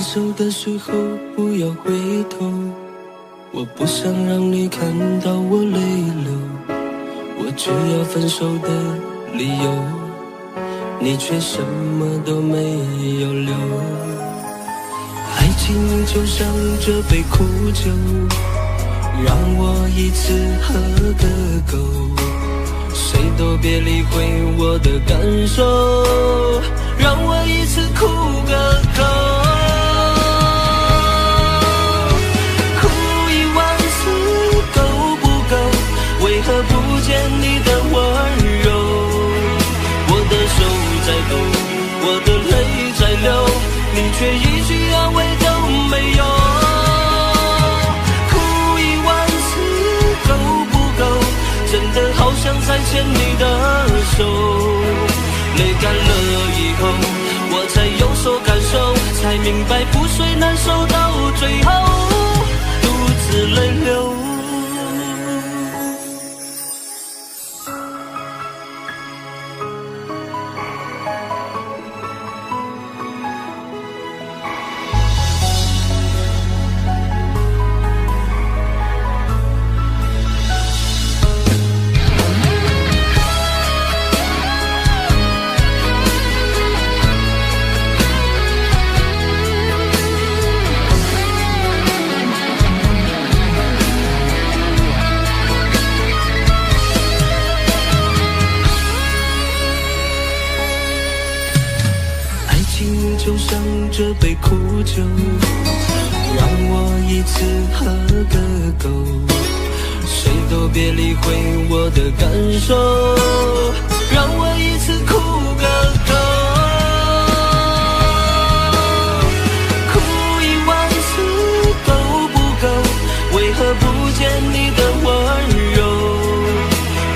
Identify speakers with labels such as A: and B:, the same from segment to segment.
A: 手的时候不要回头，我不想让你看到我泪流，我只要分手的理由，你却什么都没有留。爱情就像这杯苦酒，让我一次喝个够，谁都别理会我的感受，让我一次哭个够。哭10000次够不够？为何不见你的温柔？我的手在抖，我的泪在流，你却一句安慰都没有。哭10000次够不够？真的好想再牵你的手，泪干了以后，我才有所感受，才明白覆水难收，到最后独自泪流。就像这杯苦酒，让我一次喝个够，谁都别理会我的感受，让我一次哭个够。哭10000次够不够？为何不见你的温柔？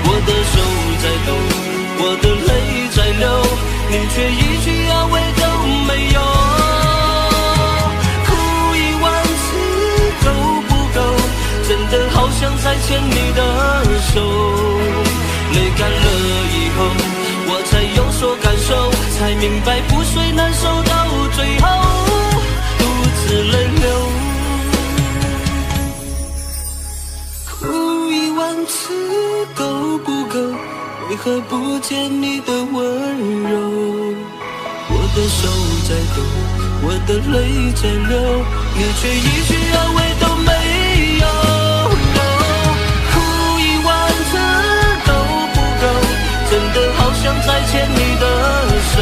A: 我的手在抖，我的泪在流，你却一句安慰都没有。哭10000次够不够？真的好想再牵你的手，泪干了以后，我才有所感受，才明白覆水难收，到最后独自泪流。哭10000次够不够？为何不见你的温柔？我的手在抖，我的泪在流，你却一句安慰都没有。哭10000次够不够？真的好想再牵你的手，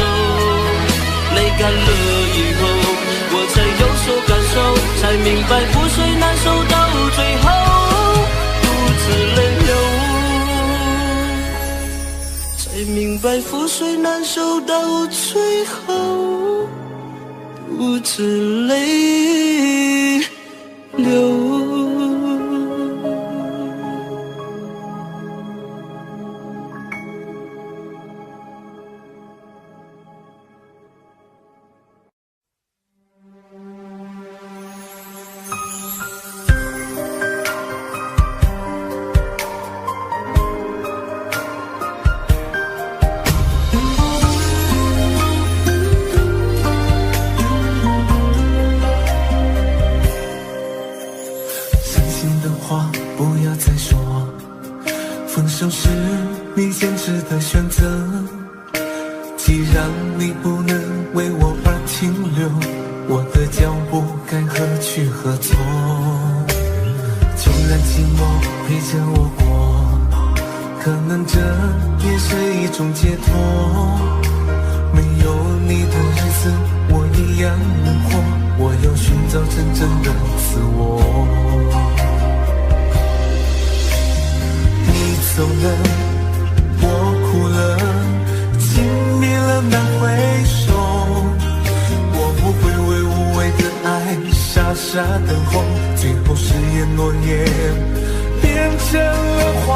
A: 泪干了以后，我才有所感受，才明白覆水难收，到最后独自泪流。才明白覆水难收，到最后独自泪流。
B: 就是你坚持的选择，既然你不能为我而停留，我的脚步该何去何从？就让寂寞陪着我过，可能这也是一种解脱。没有你的日子我一样能活，我要寻找真正的自我。走了，我哭了，经历了难回首，我不会为无谓的爱傻傻等候，最后誓言诺言变成了谎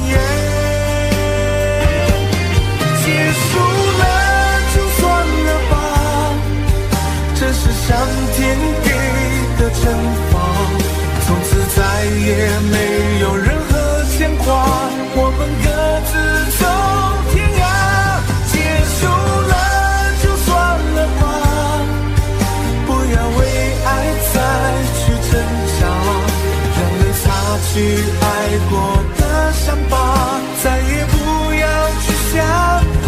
B: 言。结束了就算了吧，这是上天给的惩罚，从此再也没有任何牵挂，我们各自走天涯。结束了就算了吧，不要为去爱过的伤疤，再也不要去想它，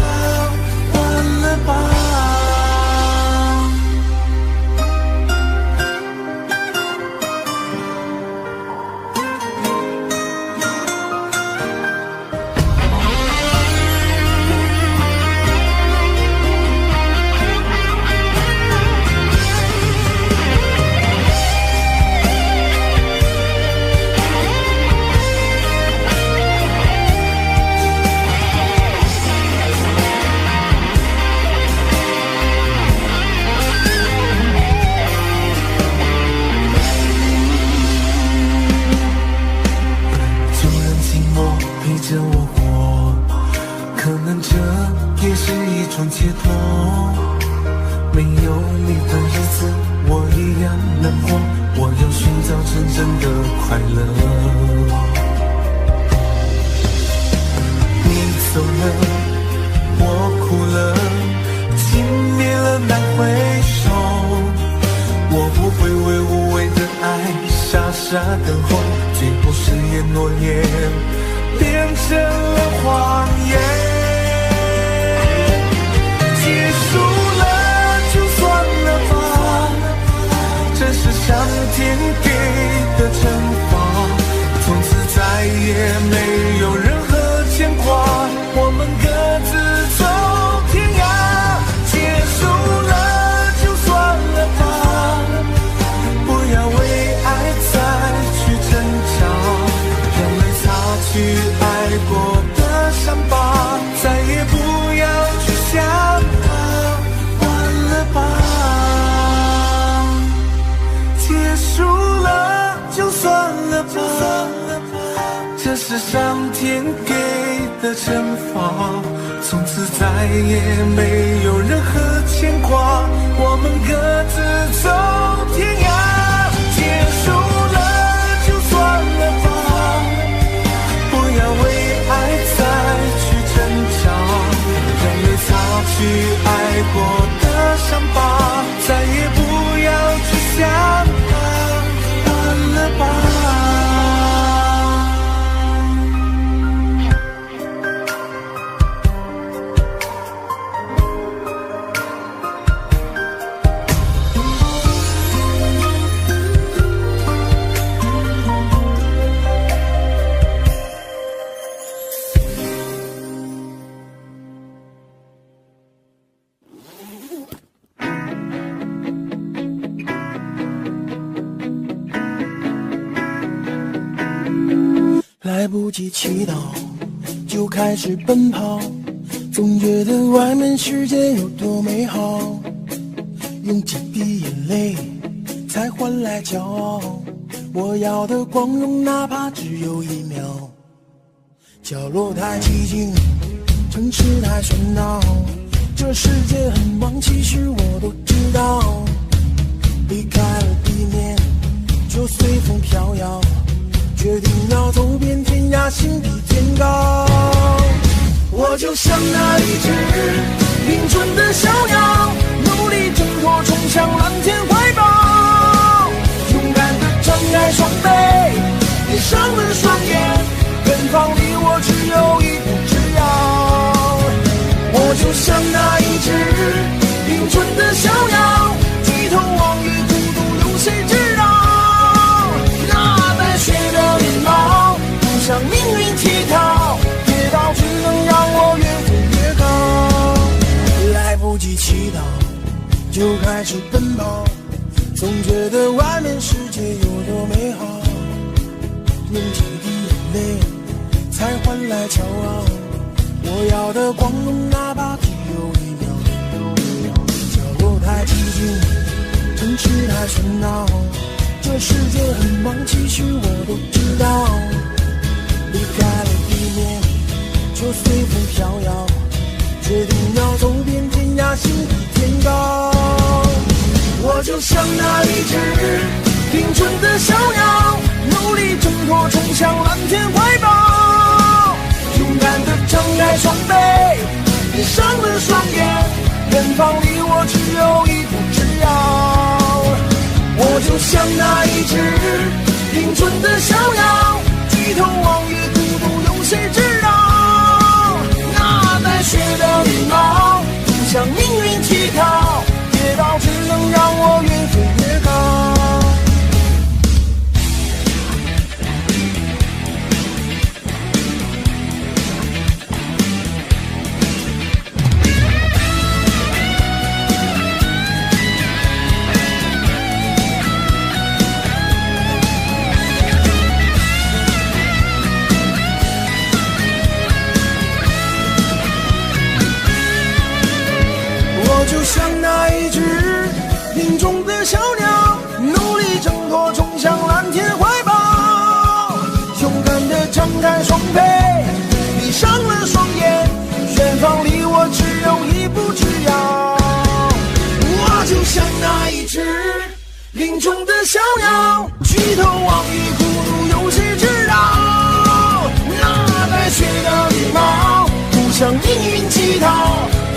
B: 完了吧。着我活，可能这也是一种解脱。没有你的日子我一样难过，我要寻找真正的快乐。你走了，我哭了，情灭了难回首。我不会为无谓的爱傻傻等候，最后誓言诺言变成了谎言。结束了就算了吧，这是上天给的惩罚，从此再也没有任何牵挂，我们各自走天涯。结束了就算了吧，不要为爱再去挣扎，眼泪擦去爱过的伤疤，再也不要去想它，完了吧。结束了就算了吧，这是上天给的惩罚，从此再也没有任何牵挂，我们各自走天涯。结束了就算了吧，不要为爱再去挣扎，眼泪擦去爱过的伤疤，再也不要去想它，完了吧。
C: 来不及祈祷，就开始奔跑，总觉得外面世界有多美好，用几滴眼泪才换来骄傲，我要的光荣哪怕只有1秒。角落太寂静，城市太喧闹，这世界很忙，其实我都知道，离开了地面就随风飘摇，决定要走遍天涯，心比天高。我就像那一只凌春的小鸟，努力挣脱，冲向蓝天怀抱，勇敢地张开双臂，闭上了双眼，远方离我只有一步之遥。我就像那一只凌春的小鸟，低头望月，孤独有谁知道？雪的脸庞不向命运乞讨，跌倒只能让我越飞越高。来不及祈祷就开始奔跑，总觉得外面世界有多美好，用几滴眼泪才换来骄傲，我要的光荣哪怕只有1秒。角落太寂静，城市太喧闹，这世界很忙，其实我都知道，离开了地面就随风飘摇，决定要走遍天涯，心比天高。我就像那一只凌春的小鸟，努力挣脱，冲向蓝天怀抱，勇敢地张开双臂，闭上了双眼，远方离我只有一步之遥。我就像那一只凌春的小鸟，举头望月，孤独有谁知道？那带血的羽毛，不向命运乞讨，跌倒只能让我越飞越高。就像那一只林中的小鸟，努力挣脱，冲向蓝天怀抱，勇敢地张开双臂，闭上了双眼，远方离我只有一步之遥。我就像那一只林中的小鸟，举头望月，孤独有谁知道？那带血的羽毛，不向命运乞讨，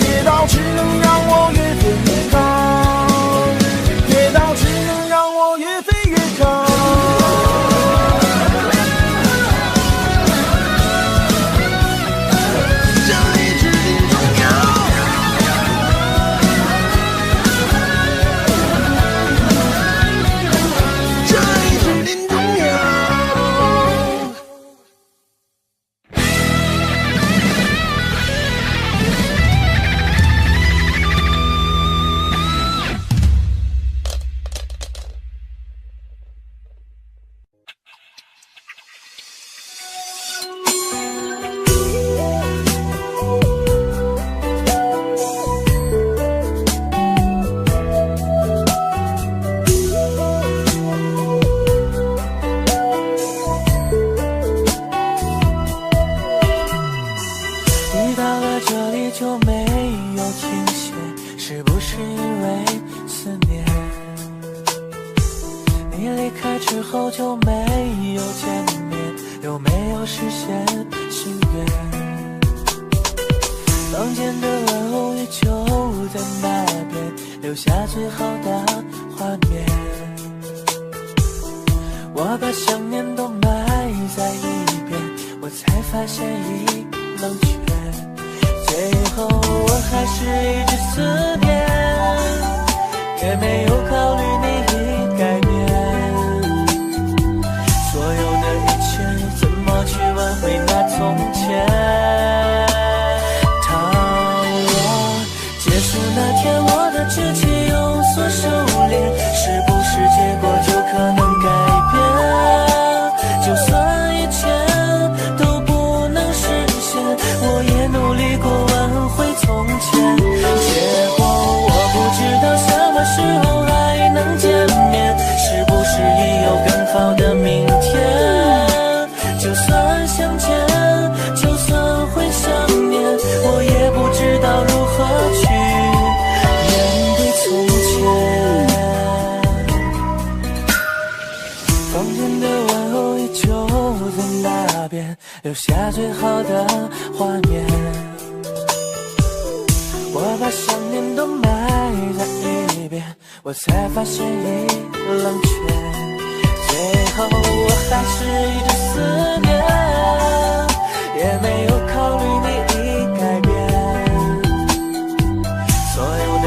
C: 跌倒只能让我越飞越高，跌倒只能让我越飞越高。这一只林中鸟，这一只林中鸟。留下最好的画面，我把想念都埋在一边，我才发现已冷却，最后我还是一直思念，也没有考虑你已改变，所有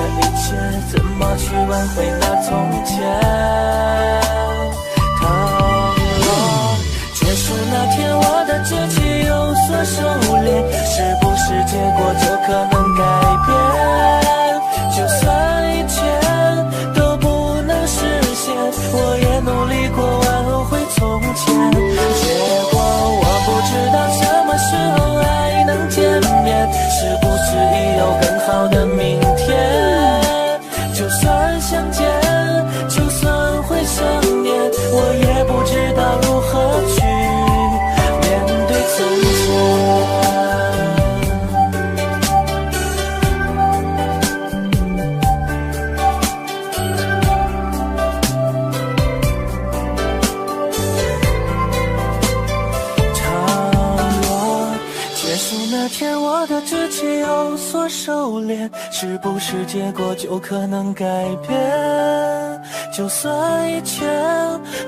C: 的一切怎么去挽回那从前，那天我的志气有所收敛，是不是结果就可能改变？就算一切都不能实现，我也努力过挽回从前，结果我不知道什么时候还能见面，是不是已有更好的明天？就算相见，就算会想念，我也不知道如何去那天我的志气有所多收敛，是不是结果就可能改变？就算一切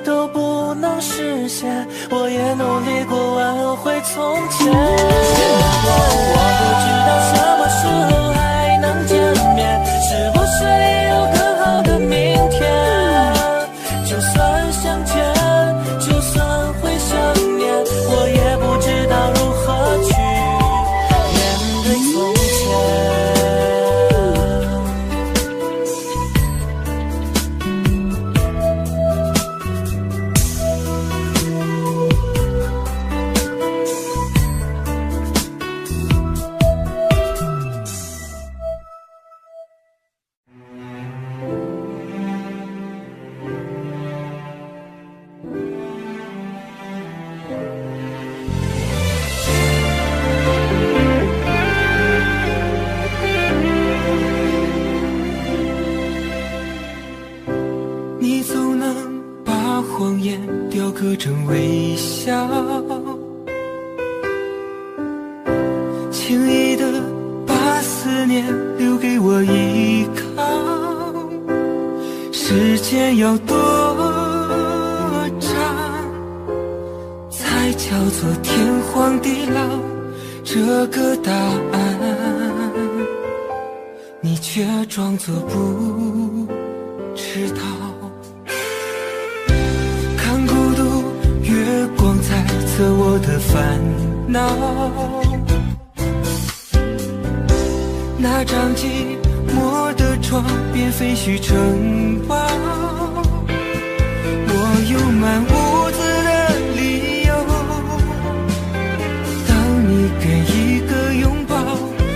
C: 都不能实现，我也努力过挽回从前。我不知道什么时候还能见面，是不是也有更好的明天？就算相见，就算会想念，我也不知道如何去面对从前。
A: 你总能把谎言雕刻成微笑，轻易地把思念留给我依靠。时间要多长才叫做天荒地老？这个答案你却装作不知道。看孤独月光猜测我的烦恼，那张寂寞的床边废墟城堡，我有满屋子的理由，当你给一个拥抱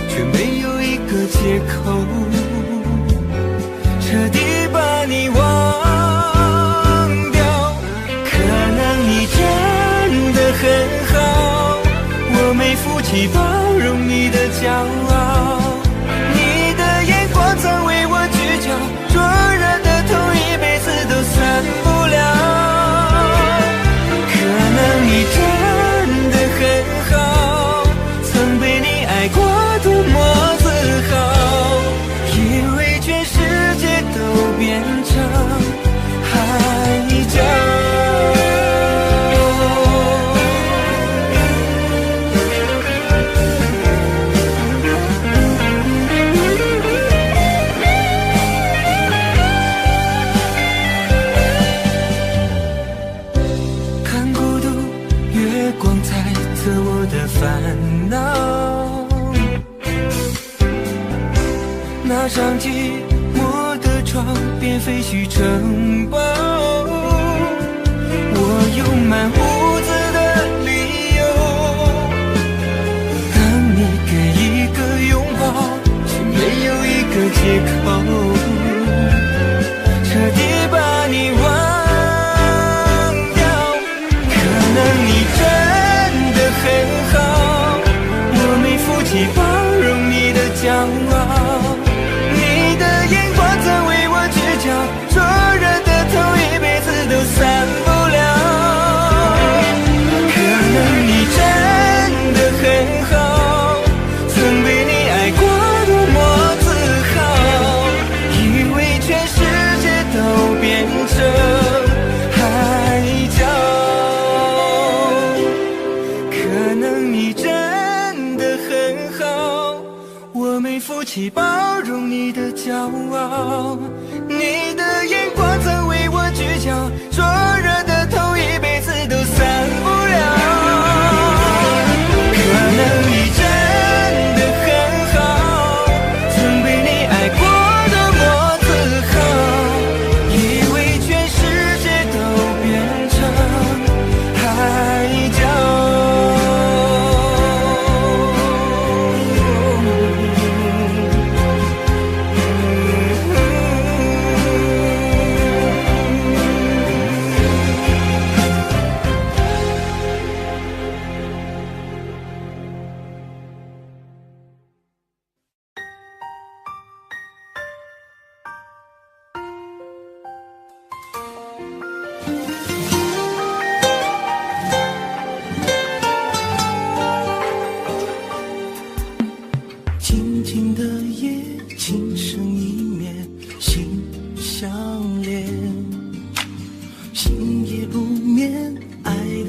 A: 却没有一个借口，彻底把你忘掉。可能你真的很好，我没福气包容你的骄傲，你的眼光曾为我聚焦，灼热的痛一辈子都散不了。可能你真的很好，曾被你爱过多么自豪，以为全世界都变成海角。看孤独月光猜测我的烦恼，那张寂寞的床边废墟城堡，我有满屋子的理由，当你给一个拥抱却没有一个借口，彻底把你忘掉。可能你真的很好，我没福气包容你的骄傲，你的眼光曾为我聚焦，灼热的痛一辈子都散不了。可能你真的很好，曾被你爱过多么自豪，以为全世界都变成海角。可能你真的很好，我没福气包容你的骄傲，你的眼光曾为我聚焦，灼热的痛一辈子都散不了。可能你真的很好，曾被你爱过多么自豪，以为全世界都变成海角。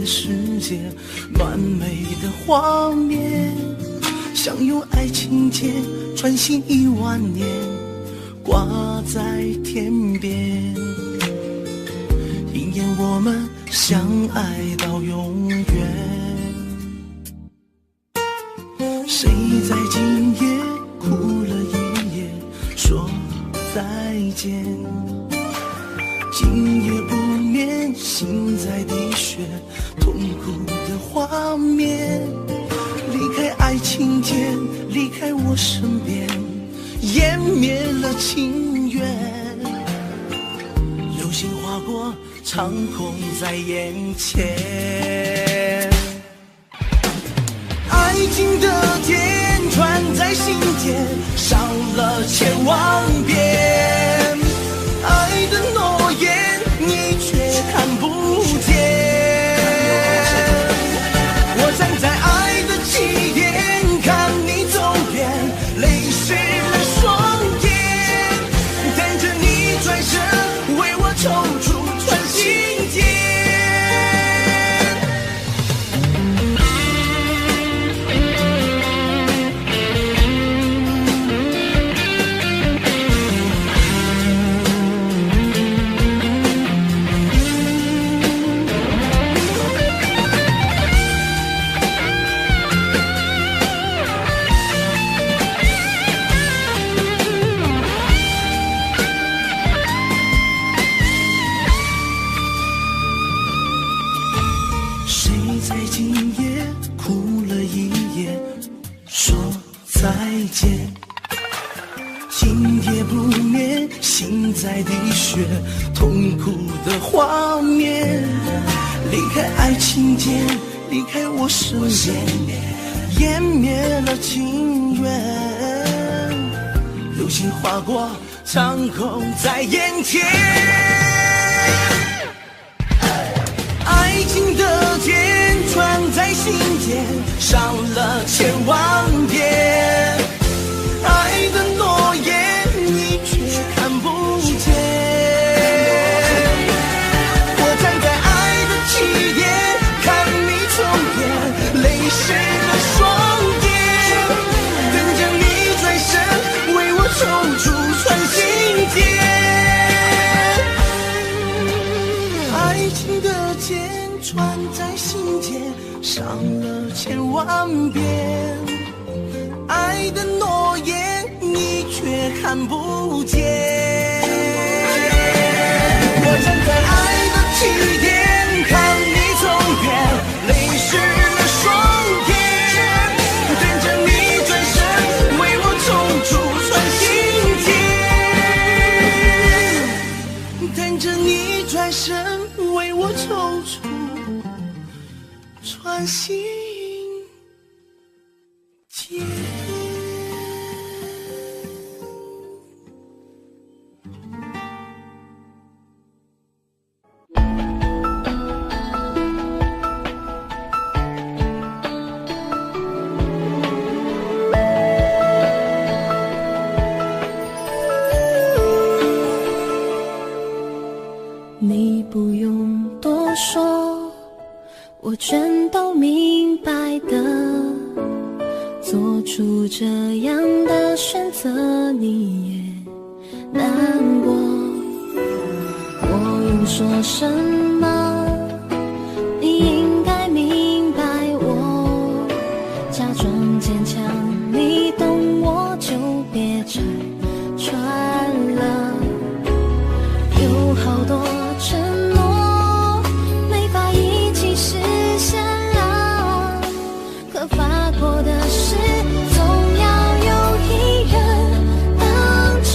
C: 的世界，完美的画面，想用爱情结穿行10000年，挂在天边，应验我们相爱到永远。谁在今夜哭了一夜，说再见？今夜不眠，心在滴血，痛苦的画面，离开爱情间，离开我身边，湮灭了情缘。流星划过长空在眼前，爱情的剑穿在心间，烧了千万遍，爱的诺言你却看不见。我站在爱的起点，看你走远，泪湿了双眼，等着你转身为我抽出穿心间。在滴血，痛苦的画面，离开爱情间，离开我身边，湮灭了情缘。流星划过长空在眼前，爱情的剑穿在心间，伤了千万遍，爱的诺言你却看不见。我站在爱的起点，看你走远，泪湿了双眼，等着你转身为我抽出穿心间。爱情的剑穿在心间，伤了千万遍，爱的诺言你却看不见。我站在爱的起点，看你走远，泪湿了双眼，等着你转身为我抽出穿心间，等着你转身为我抽出穿心间。
D: 你不用多说，我全都明白的。做出这样的选择，你也难过。我用说什么，你应该明白我。假装坚强，你懂我就别拆穿了。有好多承诺没法一起实现了，可发过的事总要有一人当真。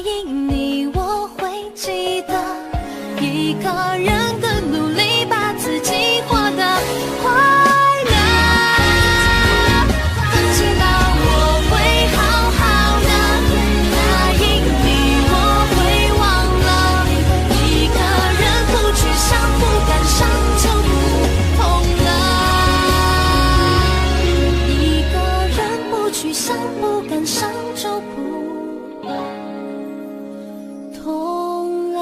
D: 应你，我会记得一个人的努力，把自己活得快乐。放心吧，我会好好的，答应你我会忘了。一个人不去想，不敢想就不痛了。一个人不去想，不敢想就不痛了。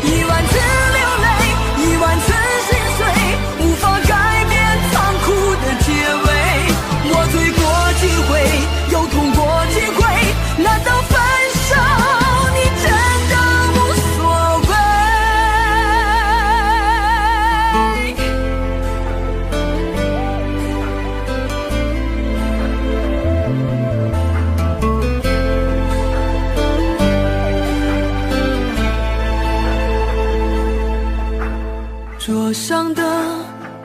A: 一万次流泪，一万次心碎，无法改变残酷的结尾。我醉过几回，又痛过几回，难道分手你真的无所谓？桌上的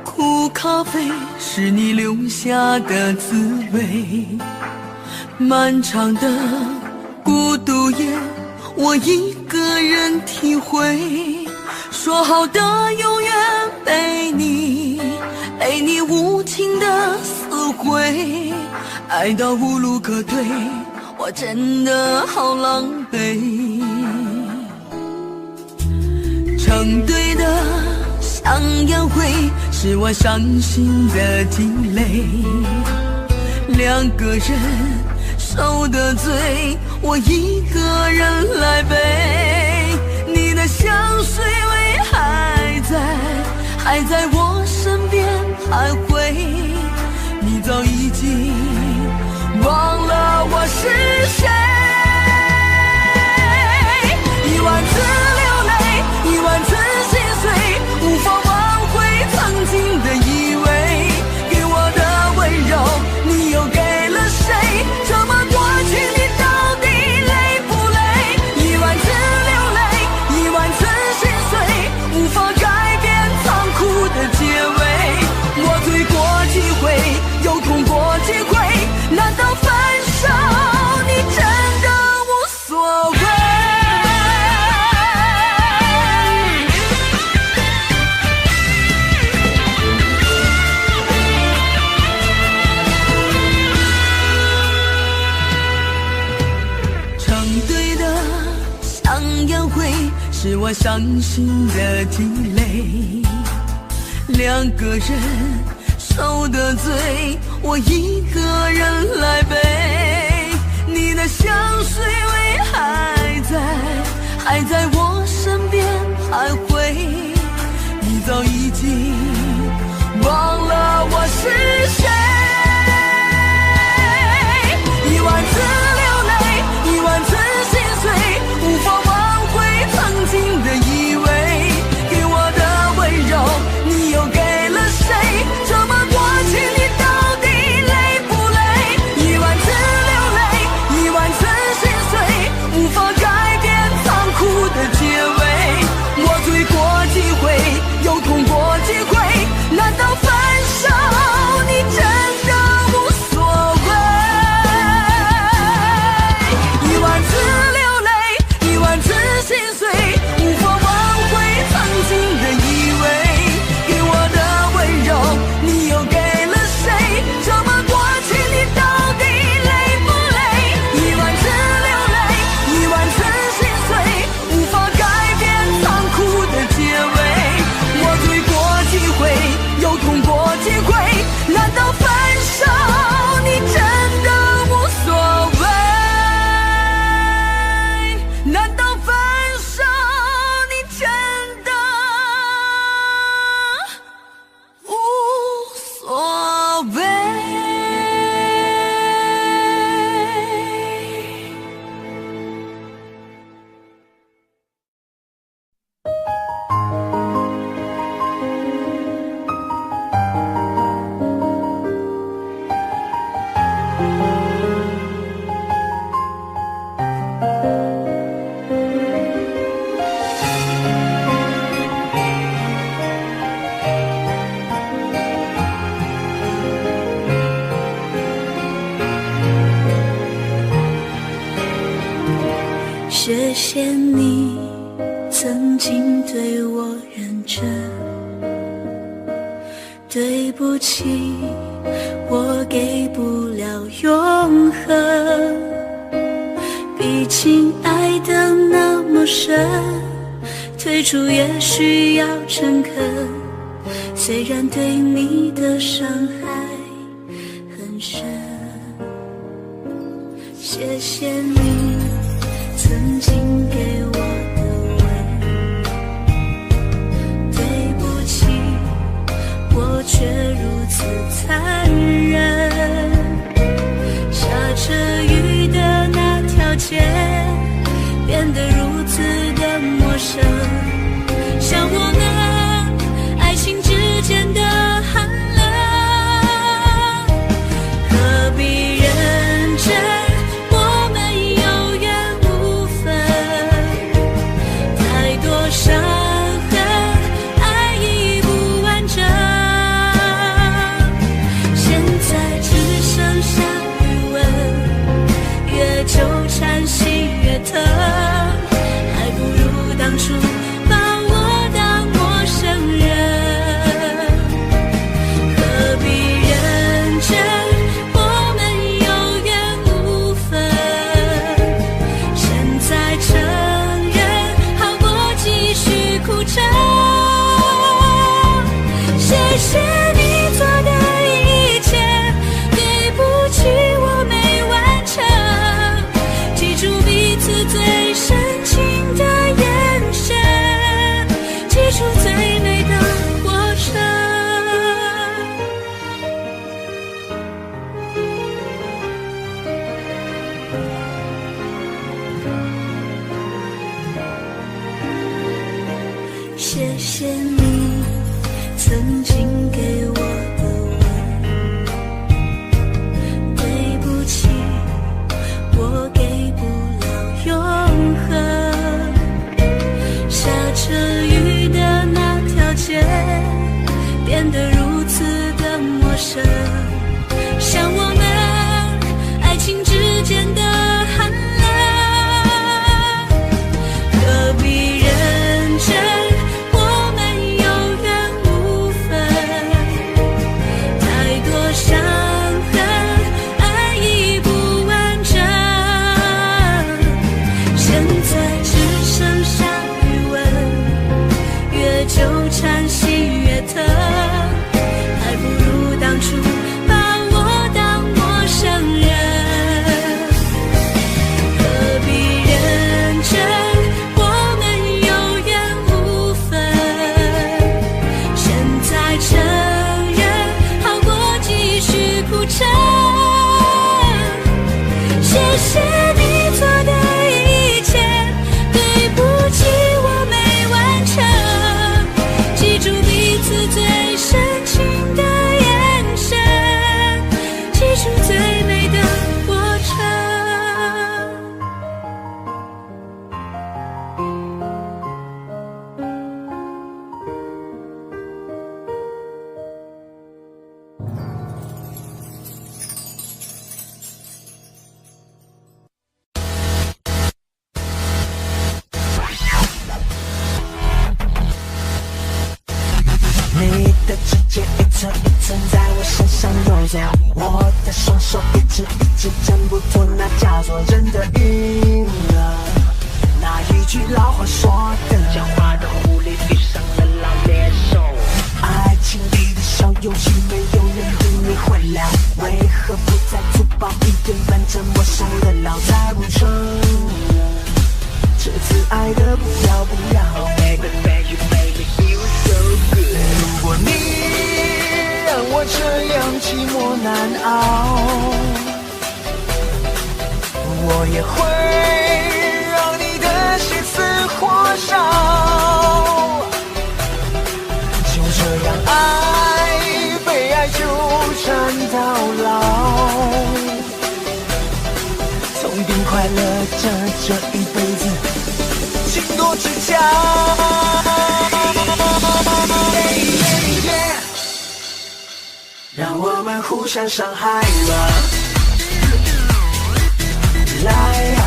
A: 苦咖啡是你留下的滋味，漫长的孤独夜我一个人体会。说好的永远陪你，陪你无情的撕毁，爱到无路可退，我真的好狼狈。成对的像烟灰，是我伤心的积累。两个人受的罪，我一个人来背。你的香水味还在我身边徘徊，你早已经忘了我是谁。一万次流泪，一万次心碎，无法挽回曾经的以为。给我的温柔你又给了谁？这么多情你到底累不累？一万次流泪，一万次心碎，无法改变残酷的结尾。我醉过几回，又痛过几回，难道分手你真的无所谓？是我伤心的积累，两个人受的罪，我一个人来背。你的香水味还在我身边徘徊，你早已经忘了我是谁。一万次流泪，一万次心碎，无法曾经的以为。给我的温柔你又给了谁？这么多情你到底累不累？一万次流泪，一万次心碎，无法改变残酷的
E: 谢谢你曾经对我认真，对不起，我给不了永恒，毕竟爱得那么深，退出也需要诚恳，虽然对你的伤害很深。谢谢你曾经给我的吻，对不起，我却如此残忍。下着雨的那条街变得如此的陌生，像我们爱情之间的寒冷，何必认真？伤痕，爱已不完整，现在只剩下余温，越纠缠心越疼，还不如当初把我当陌生人，何必认真？我们有缘无分，现在承认继续哭着，谢谢你做的一切，对不起我没完成，记住彼此最深情的眼神，记住最美的过程。谢谢你曾经给我的吻，对不起，我给不了永恒。下着雨的那条街变得如此的陌生，像我们爱情之间的寒冷，何必认真？伤痕，爱已不完整，现在只剩下余温，越纠缠心越疼，还不如当初把我当陌生人，何必认真？我们有缘无分，现在承认继续哭着，谢谢你做的一切，对不起我没完成，记住彼此最深情的眼神，记住最美的过程。
C: 你的指尖一层一层在我身上游走，我的双手一直挣不脱，那叫做人的晕了。那一句老话说的，讲话的狐狸遇上了老猎手。爱情里的小游戏，没有人对你会了，为何不再粗暴一点？反正陌生的老在不成了，这次爱的不要不要。Oh baby baby baby you so good。如果你让我这样寂寞难熬，我也会让你的心似火烧。就这样爱，被爱纠缠到老，痛并快乐着这一辈子，情多之交。让我们互相伤害吧，来啊！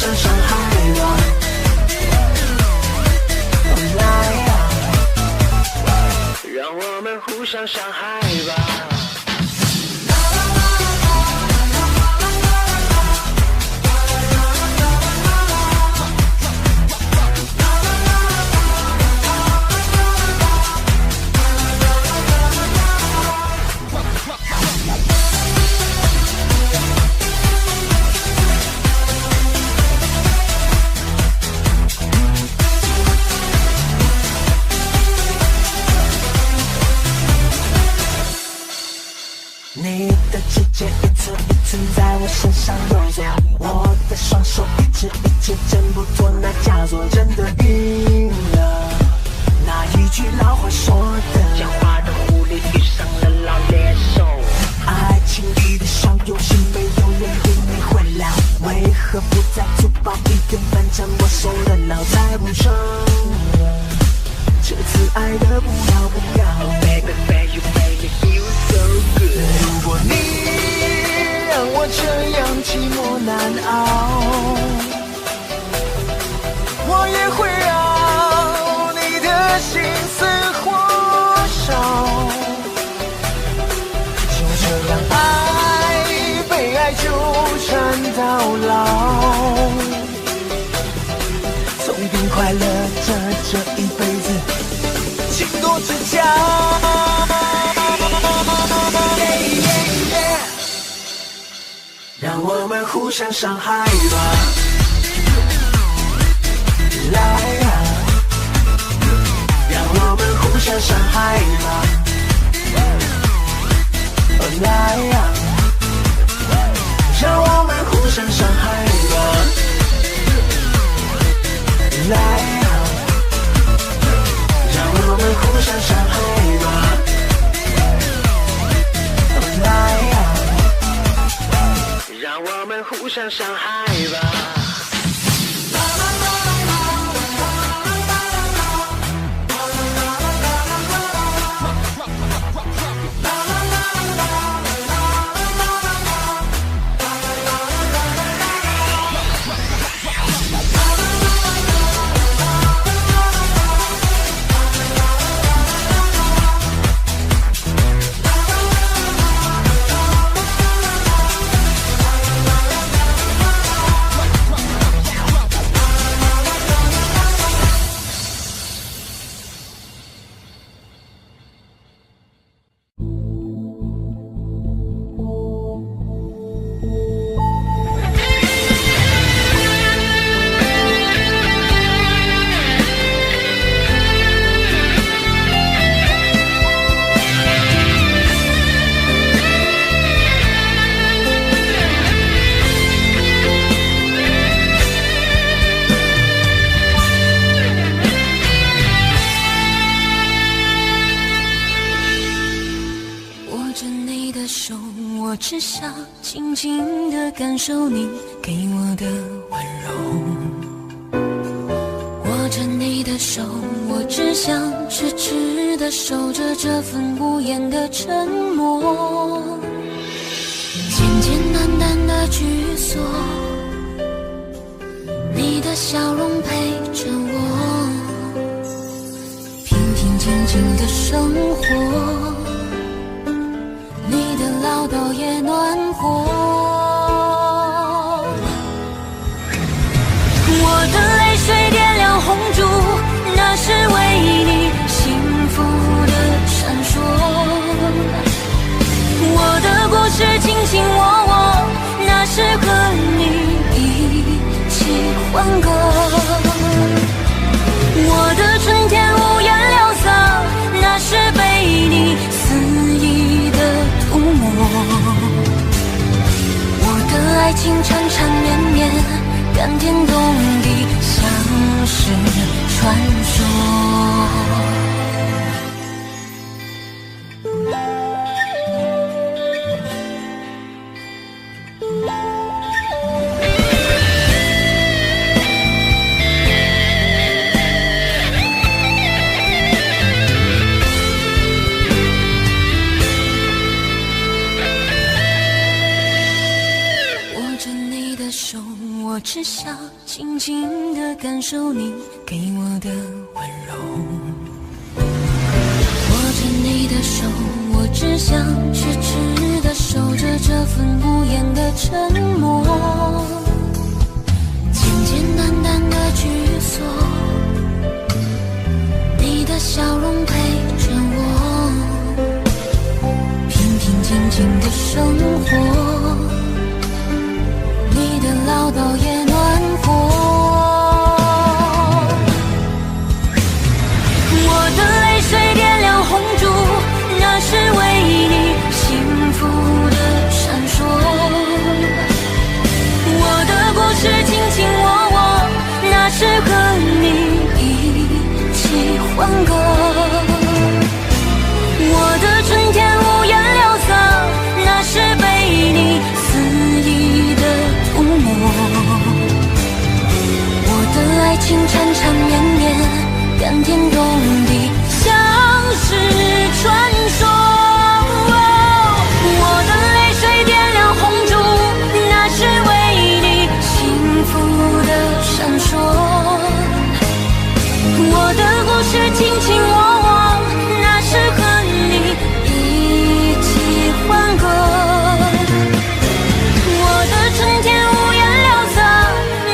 C: 相伤害吧，来呀，
A: 让我们互相伤害吧。
C: 你的指尖一寸一寸在我身上游走，我的双手一直挣不脱那枷锁，真的晕了。那一句老话说的，
A: 讲话的狐狸遇上了老猎手。
C: 爱情里的小游戏没有人领你会了，为何不再粗暴一点，反正我受得了才不成？这次爱的不要不要
A: Baby baby you make me feel so good。
C: 如果你让我这样寂寞难熬，我也会让你的心似火烧。就这样爱，被爱纠缠到老，总比快乐着这一辈子情多之交。让我们互相伤害吧，来呀，让我们互相伤害吧，来呀，让我们互相伤害吧，来呀，让我们互相伤害吧，来呀，
A: 让我们互相伤害吧。
E: 我只想静静地感受你给我的温柔，握着你的手，我只想痴痴地守着这份无言的沉默，简简单单的居所，你的笑容陪着我，平平静静的生活，你的唠叨也暖和，我的泪水点亮红烛，那是为你幸福的闪烁，我的故事卿卿我我，那是和你一起欢歌，我的春天五颜六色，那是被你肆意的涂抹，我的爱情缠缠绵绵，甘甜动地，像是传说。的手，我只想静静地感受你给我的温柔。握着你的手，我只想痴痴地守着这份无言的沉默，简简单单的居所，你的笑容陪着我，平平静静的生活，你的唠叨也暖和。我的泪水点亮红烛，那是为你幸福的闪烁。我的故事卿卿我我，那是和你一起欢歌。我的春天无言潦草，那是被你肆意的涂抹。我的爱情缠缠绵绵，甘甜动地，像是传说。我的泪水点亮红烛，那是为你幸福的闪烁。我的故事卿卿我我，那是和你一起欢歌。我的春天无言潦草，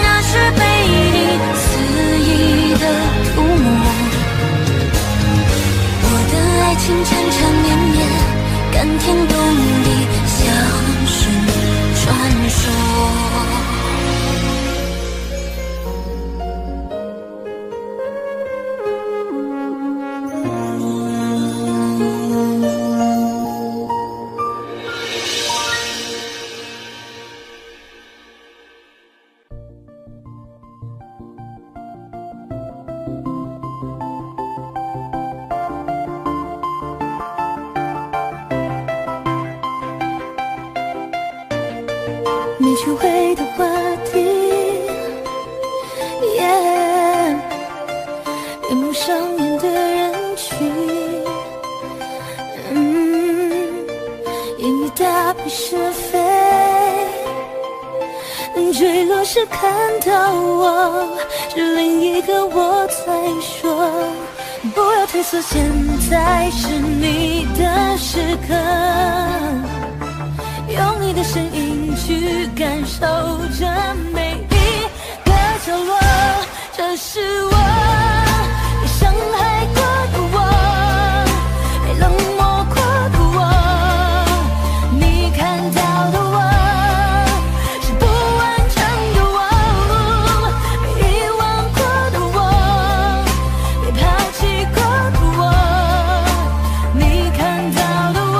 E: 那是被你肆意的涂抹。我的爱情缠缠绵绵，甘甜动地，像是传说。
D: 没趣味的话题，面目上面的人群，言语大比是非，坠落时看到我，是另一个我在说，不要褪色，现在是你的时刻，用你的声音去感受这每一个角落，这是我被伤害过的我，被冷漠过的我，你看到的我是不完整的我，被遗忘过的我，被抛弃过的我，你看到的我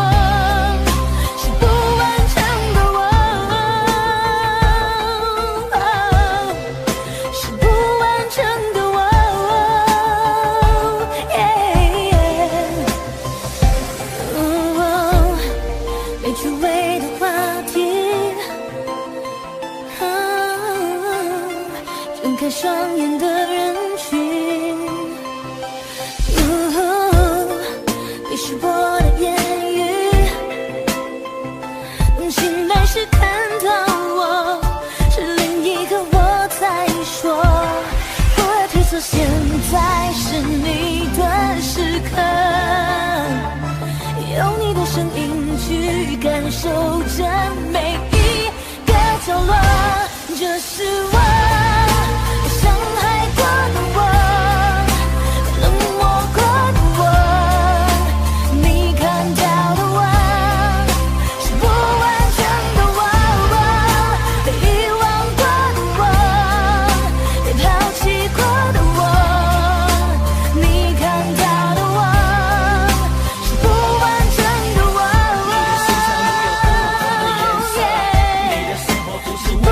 D: 是不完整的我，是不完整的我，没趣味的话题，睁开双眼的人群，被识破的言语，醒来时看到我，是另一个我在说，不要褪色，现在是你的时刻，用你的声音去感受这每一个角落，这是我被伤害过的我，被冷漠过的我，你看到的我是不完整的我，被遗忘过的我，被抛弃过的我，你看到的我是不完整的我，你的心肠拥有不同的颜色，你的生活总是我的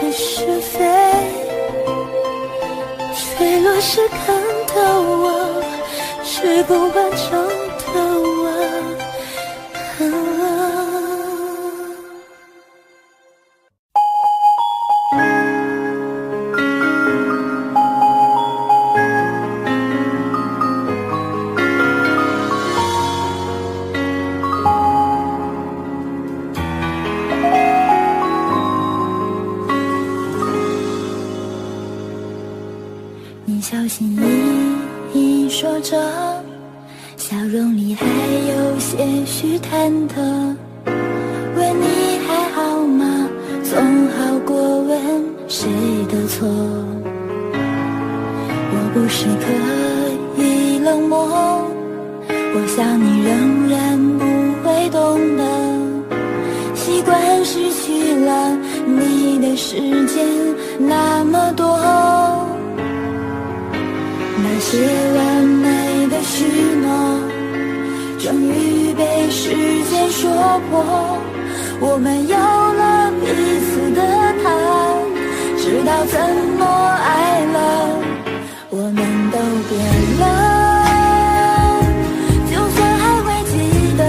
E: 的是非，坠落时看到我是不完整的我。你小心翼翼说着，笑容里还有些许忐忑，问你还好吗，总好过问谁的错。我不是刻意冷漠，我想你仍然不会懂得，习惯失去了你的时间那么多，那些完美的许诺终于被时间说破，我们有了彼此的他，知道怎么爱了，我们都变了，就算还会记得，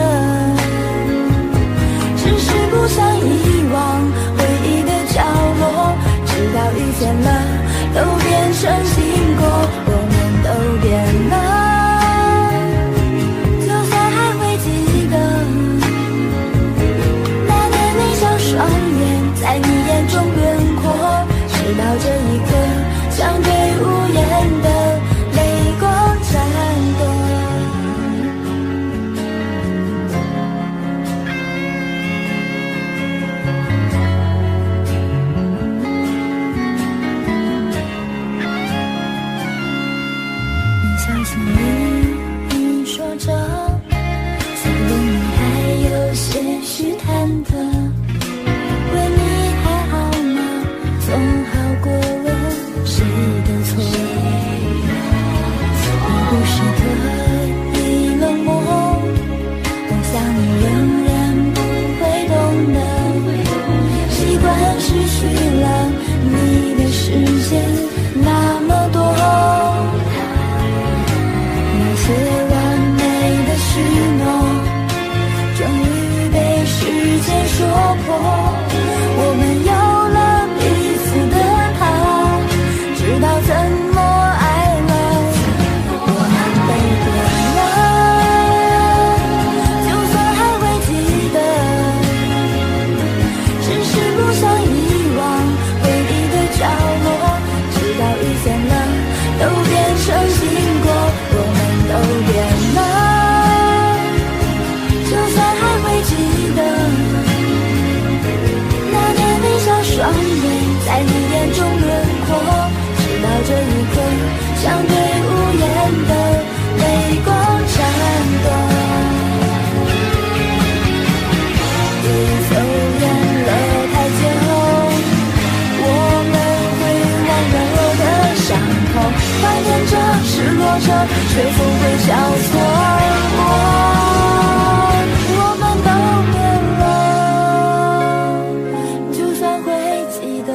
E: 只是不想遗忘回忆的角落，直到遇见了都变成经过，我们都变了，就算还会记得，那年你像双眼在你眼中轮廓，直到这一刻相对无言的泪光闪躲。你小心翼翼说着，笑容里还有些许忐忑，问你还好吗，总好过问谁的错。你不是刻意冷漠，我想你仍然不会懂得，习惯失去了你的时间那么多，那些完美的许诺终于被时间说破，我们有了彼此的他，知道怎么爱了，我们都变了，就算还会记得，只是不想遗忘回忆的角落，直到遇见了都变成经过，我们都变了，就算还会记得，那年你像双眼在你眼中轮廓，直到这一刻相对无言的泪光闪躲。你走远了太久，我们会忘了我的伤口，怀念着失落着却不会交错，我们都变了，就算会记得，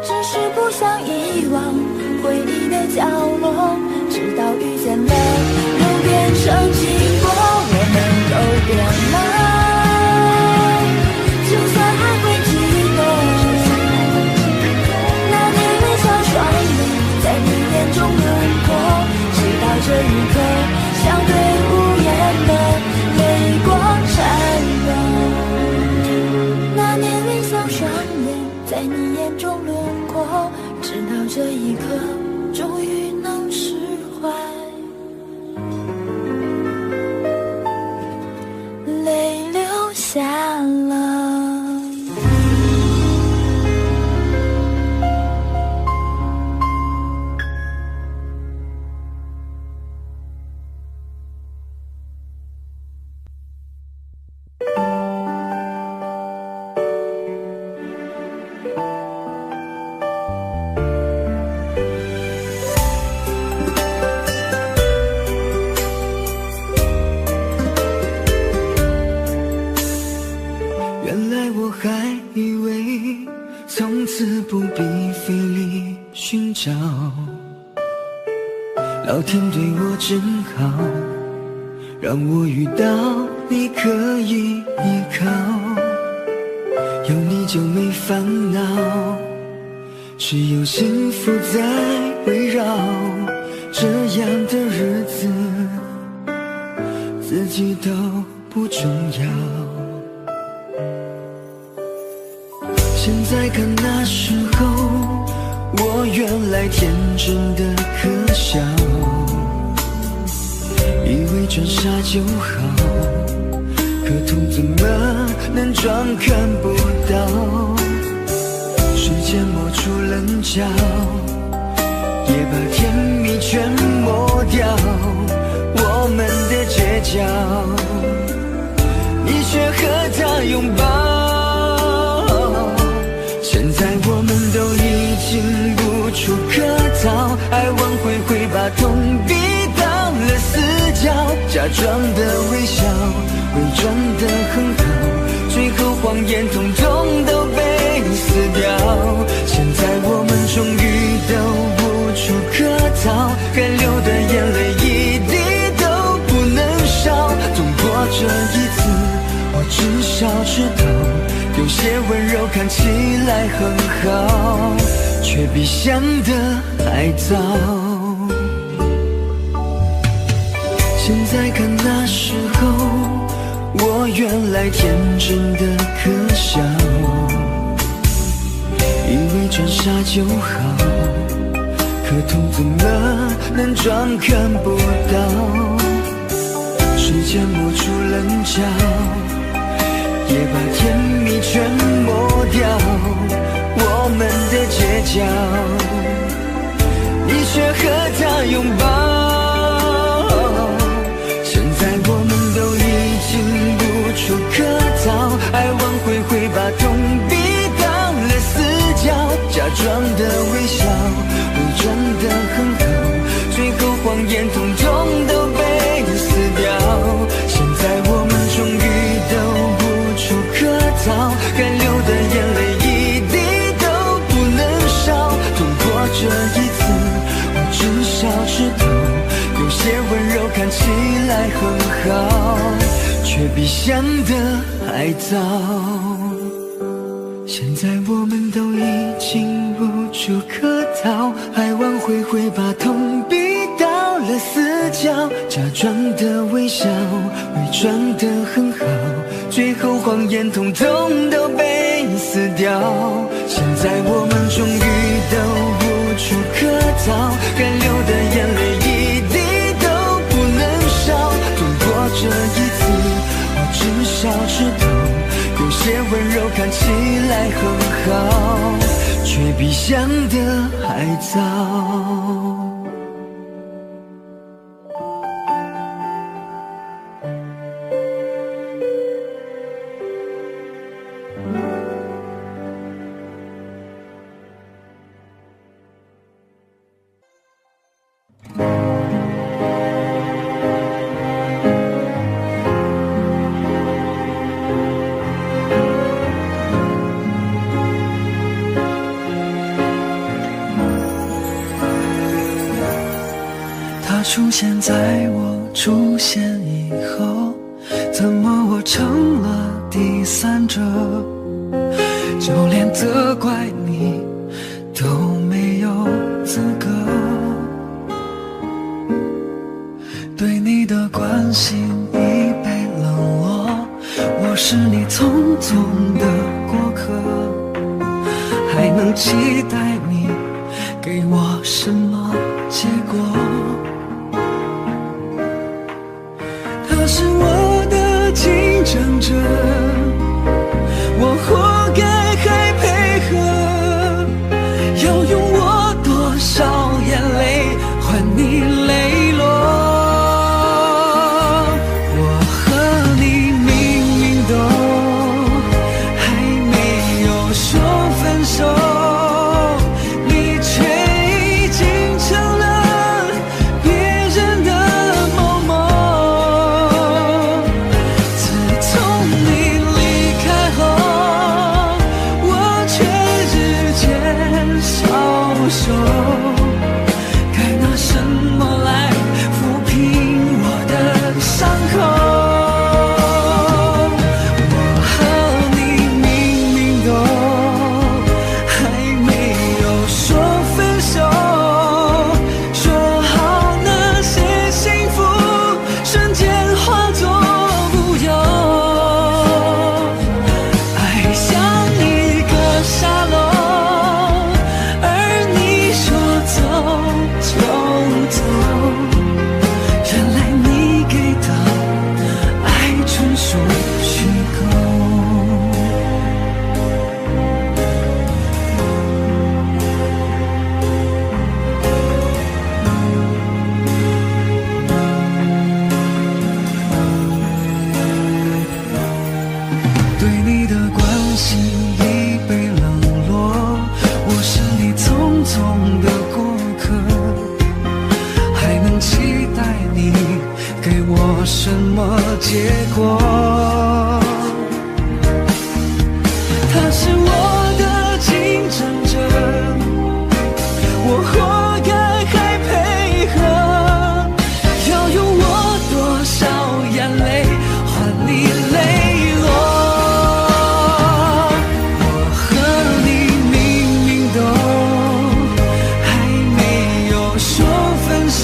E: 只是不想遗忘回忆的角落，直到遇见了又变成经过，我们都变了，就算还会记得，那年你像双眼在你眼中轮廓，直到这一刻相对无言的泪光闪躲，那年你像双眼在你眼中轮廓，直到这一刻终于能释怀，泪流下了。
A: 以为从此不必费力寻找，老天对我真好，让我遇到你可以依靠，有你就没烦恼，只有幸福在围绕，这样的日子自己都不重要。现在看那时候，我原来天真的可笑，以为装傻就好，可痛怎么能装看不到？时间磨出棱角，也把甜蜜全抹掉，我们的街角，你却和他拥抱。现在我们都已经无处可逃，爱挽回会把痛逼到了死角，假装的微笑，伪装的很好，最后谎言统统都被撕掉。现在我们终于都无处可逃，该流的眼泪一滴都不能少。痛过这一次，我至少知道，有些温柔看起来很好，却比想的还早。现在看那时候，我原来天真的可笑，以为装傻就好，可痛怎么能装看不到？时间磨出棱角，也把甜蜜全抹掉，我们的街角，你却和他拥抱。现在我们都已经无处可逃，爱挽回会把痛逼到了死角，假装的微笑，伪装的很好，最后谎言统统都被撕掉。现在我们终于都无处可逃，该流的眼泪一滴都不能少。痛过这一次，我至少知道，有些温柔看起来很好，却比想的还早。现在我们都已经无处可逃，爱挽回会把痛逼到了死角，假装的微笑，伪装的很好，最后谎言统统都被撕掉。现在我们终于都无处可逃，该流的眼泪一滴都不能少。痛过这一次，我至少知道，有些温柔看起来很好，却比想的还早。
B: 出现在我出现以后，怎么我成了第三者？就连责怪你都没有资格。对你的关心已被冷落，我是你匆匆的过客，还能期待你给我什么结果？他是我的竞争者，我活该还配合，要用我多少眼泪换你泪落？我和你明明都还没有说分手，你却已经成了别人的某某。自从你
A: 手，该拿什么来抚平我的伤口？什么结果？他是我的竞争者，我活该还配合，要用我多少眼泪换你泪落？我和你明明都还没有说分手。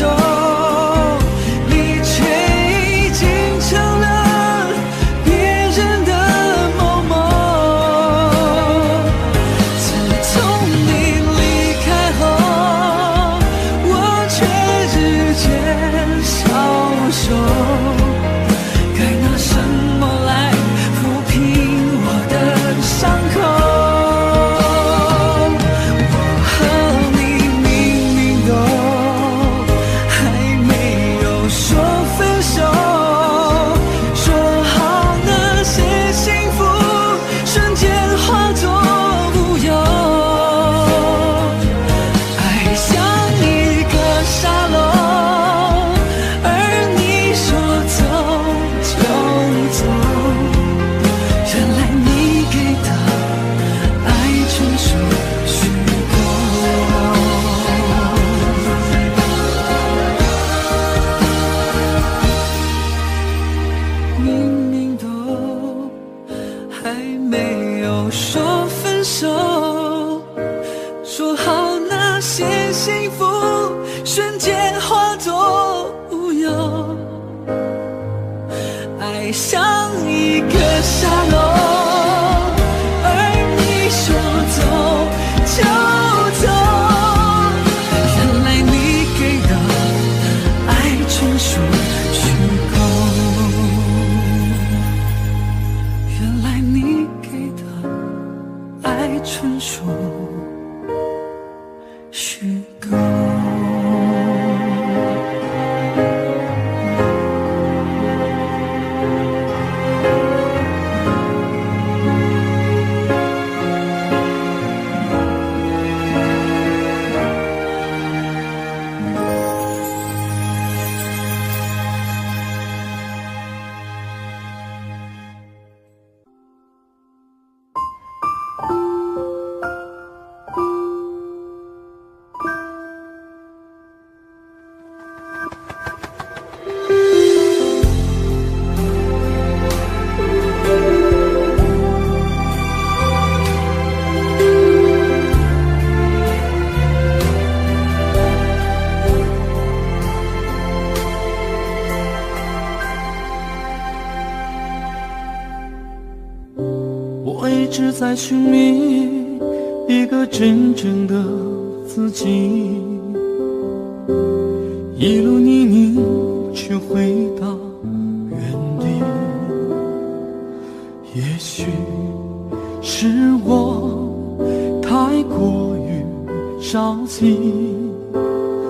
B: 我一直在寻觅一个真正的自己，一路泥泞却回到原地。也许是我太过于着急，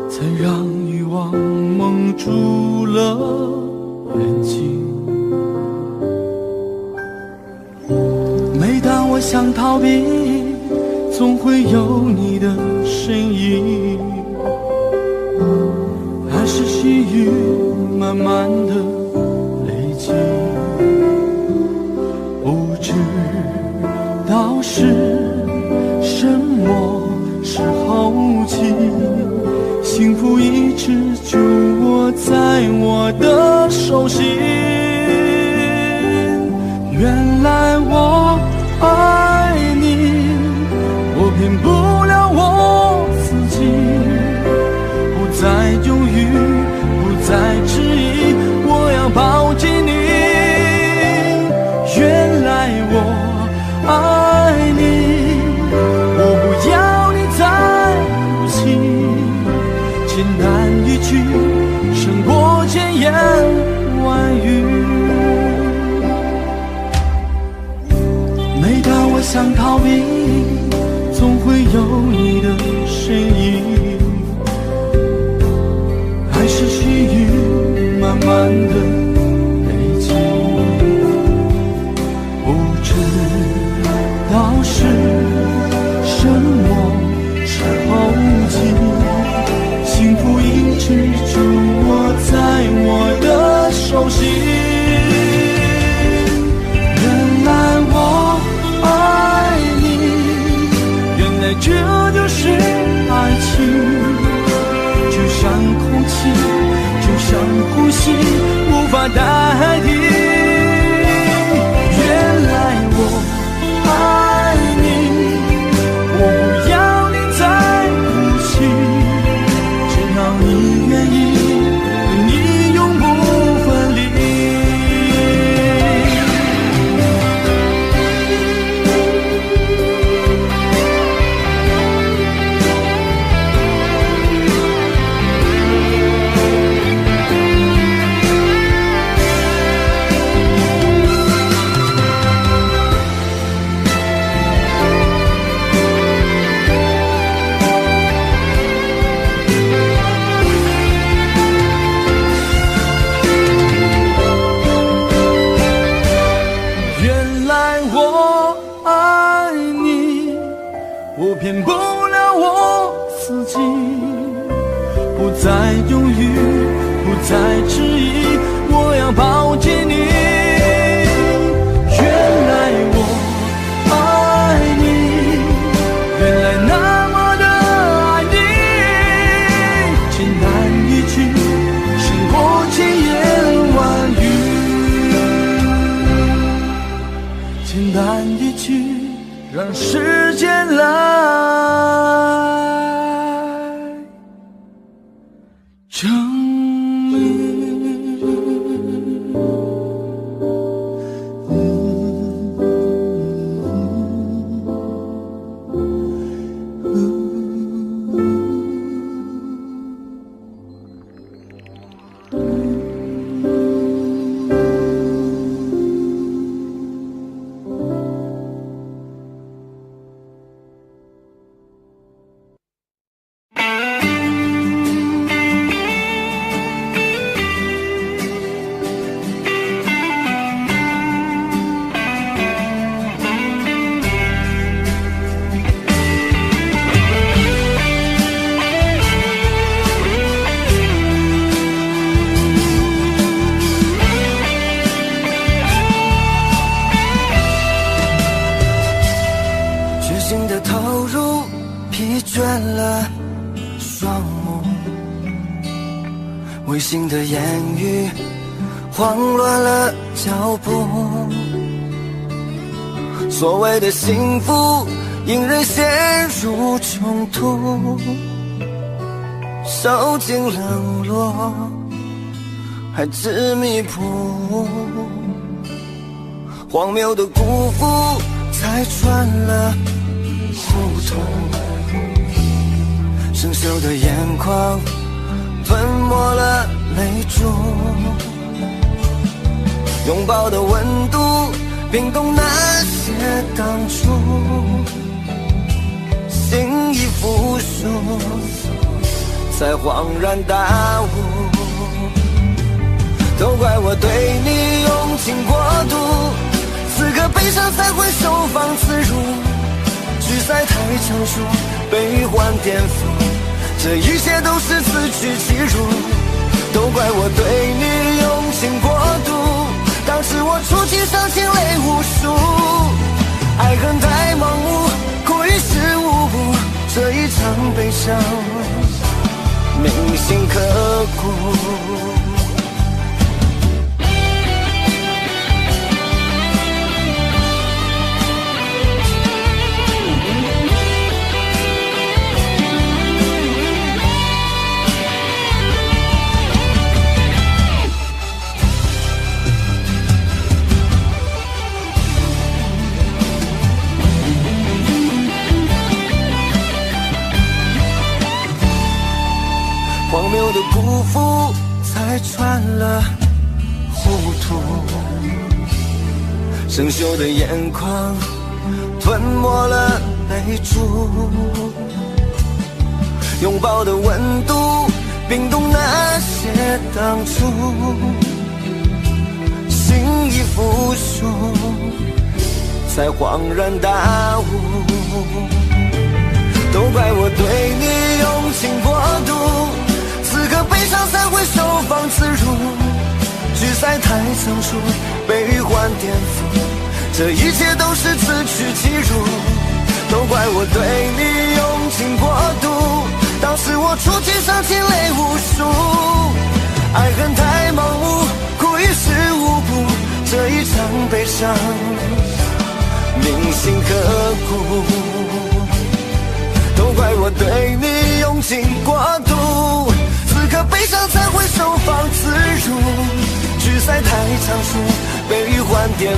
B: 才让欲望蒙住了眼睛。每当我想逃避，总会有你的身影，爱是细雨慢慢的累积，不知道是什么时候
C: 幸福一直就握在我的手心。原来我爱你，我骗不了我自己，不再犹豫，不再迟疑，我要抱紧你。原来我爱你，我不要你再哭泣，简单一句胜过千言万语。每当我想逃避，总会有你的身影，爱是虚与慢慢的累积，不知道是什么时候起，幸福一直就握在我的手心。原来我爱你，原来这就是爱情，就像空气，就像呼吸，无法代替。原来我爱你，我不要你再哭泣，只要你愿意，跟你永不分离。我骗不了我自己，不再犹豫，不再迟疑，我要抱紧你。原来我爱你，原来那么的爱你，简单一句胜过千言万语，简单一句让时间来证明。违心的言语慌乱了脚步，所谓的幸福引人陷入冲突，受尽冷落还执迷谱，荒谬的辜负才穿了胡同，生锈的眼眶吞没了泪珠，拥抱的温度冰冻那些当初，心已复苏才恍然大悟，都怪我对你用情过度，此刻悲伤才会收放自如，聚散太成熟，悲欢颠覆，这一切都是自取其辱，都怪我对你用情过度，当时我触景伤情泪无数，爱恨太盲目，过于事无补，这一场悲伤没
A: 心刻骨。荒谬的辜负才穿了糊涂，生锈的眼眶吞没了泪珠，拥抱的温度冰冻那些当初，心已复苏才恍然大悟，都怪我对你用情过度，此刻悲伤才会收放自如，聚散太仓促，被欲幻颠覆，这一切都是自取其辱，都怪我对你用情过度，当时我触景伤情泪无数，爱恨太盲目，苦于事无补，这一场悲伤铭心刻骨，都怪我对你用情过度，此刻悲伤才会收放自如，聚散太仓促，被欲幻颠覆，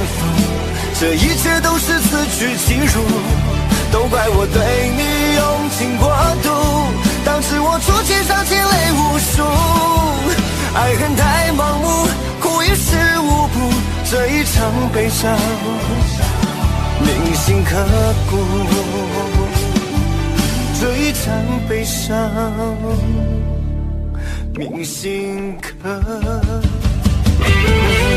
A: 这一切都是自取其辱，都怪我对你用情过度，当时我触景伤情泪无数，爱恨太盲目，苦于事无补，这一场悲伤铭心刻骨，这一场悲伤铭心刻骨。